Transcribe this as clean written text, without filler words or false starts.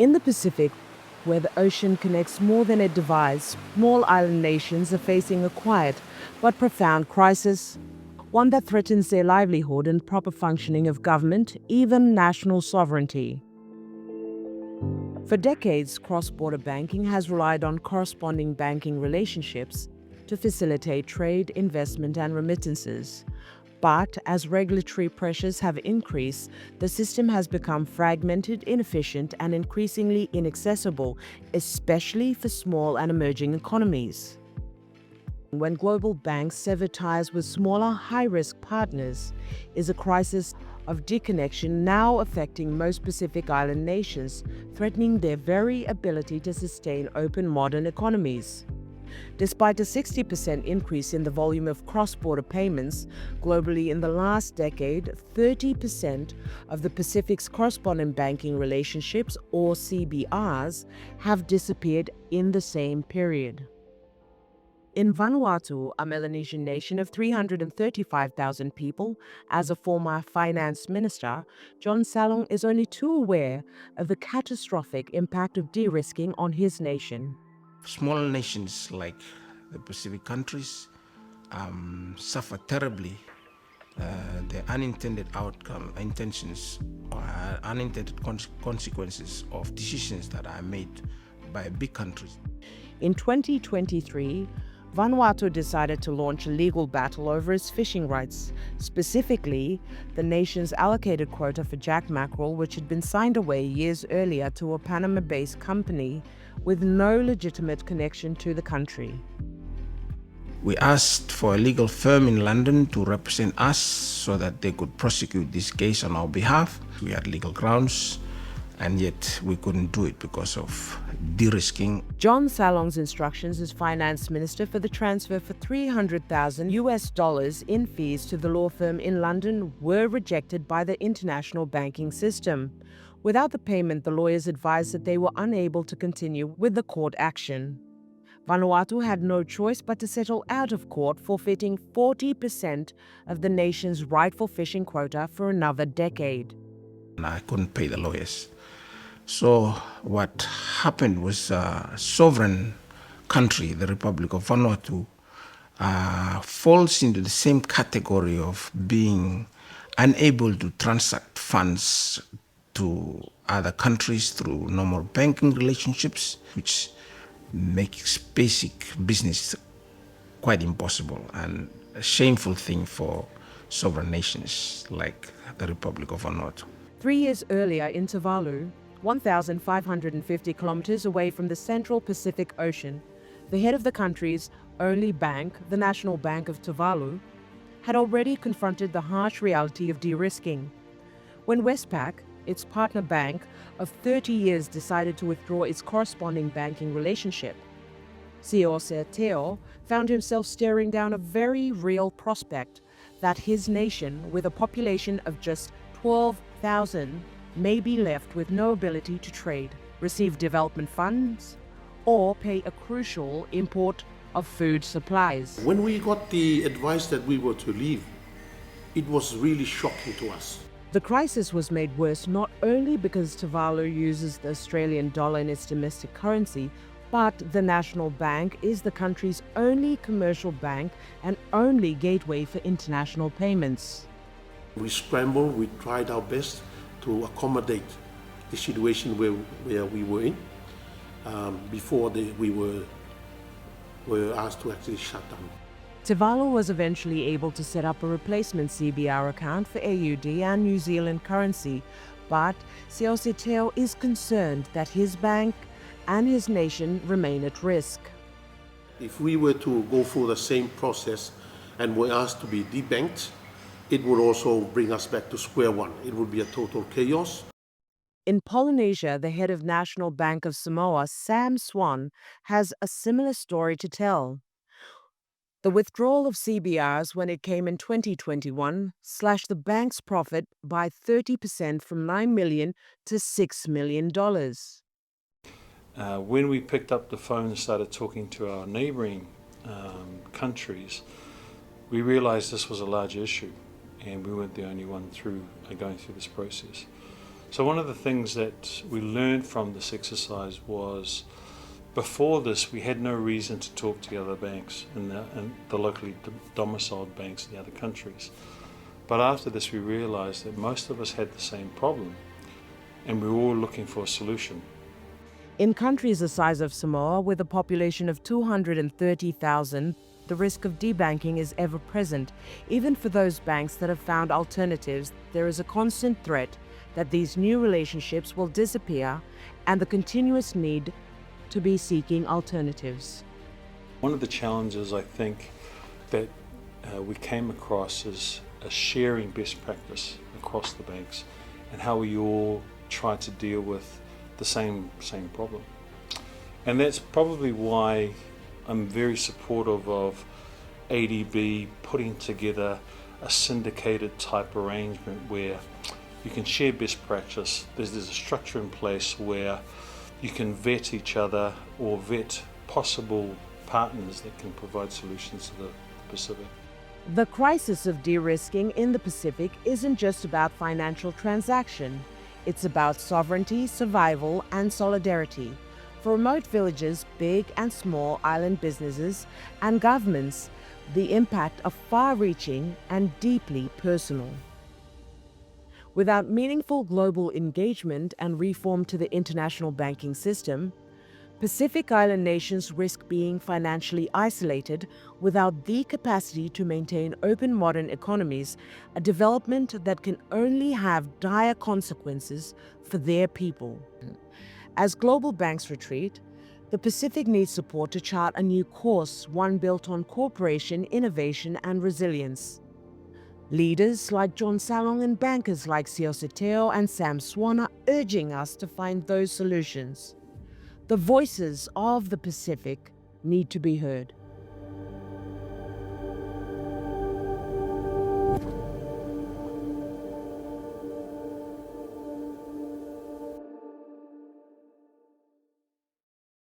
In the Pacific, where the ocean connects more than it divides, small island nations are facing a quiet but profound crisis, one that threatens their livelihood and proper functioning of government, even national sovereignty. For decades, cross-border banking has relied on corresponding banking relationships to facilitate trade, investment, and remittances. But as regulatory pressures have increased, the system has become fragmented, inefficient, and increasingly inaccessible, especially for small and emerging economies. When global banks sever ties with smaller, high-risk partners, is a crisis of deconnection now affecting most Pacific Island nations, threatening their very ability to sustain open modern economies. Despite a 60% increase in the volume of cross-border payments globally in the last decade, 30% of the Pacific's correspondent banking relationships, or CBRs, have disappeared in the same period. In Vanuatu, a Melanesian nation of 335,000 people, as a former finance minister, John Salong is only too aware of the catastrophic impact of de-risking on his nation. Small nations like the Pacific countries suffer terribly the unintended consequences of decisions that are made by big countries. In 2023, Vanuatu decided to launch a legal battle over its fishing rights, specifically the nation's allocated quota for jack mackerel, which had been signed away years earlier to a Panama-based company with no legitimate connection to the country. We asked for a legal firm in London to represent us so that they could prosecute this case on our behalf. We had legal grounds, and yet we couldn't do it because of derisking. John Salong's instructions as finance minister for the transfer for $300,000 in fees to the law firm in London were rejected by the international banking system. Without the payment, the lawyers advised that they were unable to continue with the court action. Vanuatu had no choice but to settle out of court, forfeiting 40% of the nation's rightful fishing quota for another decade. I couldn't pay the lawyers. So what happened was a sovereign country, the Republic of Vanuatu, falls into the same category of being unable to transact funds to other countries through normal banking relationships, which makes basic business quite impossible and a shameful thing for sovereign nations like the Republic of Vanuatu. 3 years earlier in Tuvalu, 1,550 kilometers away from the central Pacific Ocean, the head of the country's only bank, the National Bank of Tuvalu, had already confronted the harsh reality of de-risking. When Westpac, its partner bank of 30 years, decided to withdraw its corresponding banking relationship, Seoсе Teo found himself staring down a very real prospect that his nation, with a population of just 12,000, may be left with no ability to trade, receive development funds, or pay a crucial import of food supplies. When we got the advice that we were to leave, it was really shocking to us. The crisis was made worse not only because Tuvalu uses the Australian dollar in its domestic currency, but the National Bank is the country's only commercial bank and only gateway for international payments. We scrambled, we tried our best to accommodate the situation where we were in before we were asked to actually shut down. Tuvalu was eventually able to set up a replacement CBR account for AUD and New Zealand currency, but Seose Teo is concerned that his bank and his nation remain at risk. If we were to go through the same process and were asked to be debanked, it would also bring us back to square one. It would be a total chaos. In Polynesia, the head of National Bank of Samoa, Sam Swan, has a similar story to tell. The withdrawal of CBRs when it came in 2021 slashed the bank's profit by 30% from $9 million to $6 million. When we picked up the phone and started talking to our neighbouring countries, we realised this was a large issue and we weren't the only one going through this process. So one of the things that we learned from this exercise was, before this, we had no reason to talk to the other banks and the locally domiciled banks in the other countries. But after this, we realized that most of us had the same problem, and we were all looking for a solution. In countries the size of Samoa, with a population of 230,000, the risk of debanking is ever present. Even for those banks that have found alternatives, there is a constant threat that these new relationships will disappear and the continuous need to be seeking alternatives. One of the challenges I think that we came across is sharing best practice across the banks and how we all try to deal with the same problem. And that's probably why I'm very supportive of ADB putting together a syndicated type arrangement where you can share best practice. There's a structure in place where you can vet each other or vet possible partners that can provide solutions to the Pacific. The crisis of de-risking in the Pacific isn't just about financial transaction. It's about sovereignty, survival, and solidarity. For remote villages, big and small island businesses, and governments, the impact are far-reaching and deeply personal. Without meaningful global engagement and reform to the international banking system, Pacific Island nations risk being financially isolated without the capacity to maintain open modern economies, a development that can only have dire consequences for their people. As global banks retreat, the Pacific needs support to chart a new course, one built on cooperation, innovation, and resilience. Leaders like John Salong and bankers like Siositeo and Sam Swan are urging us to find those solutions. The voices of the Pacific need to be heard.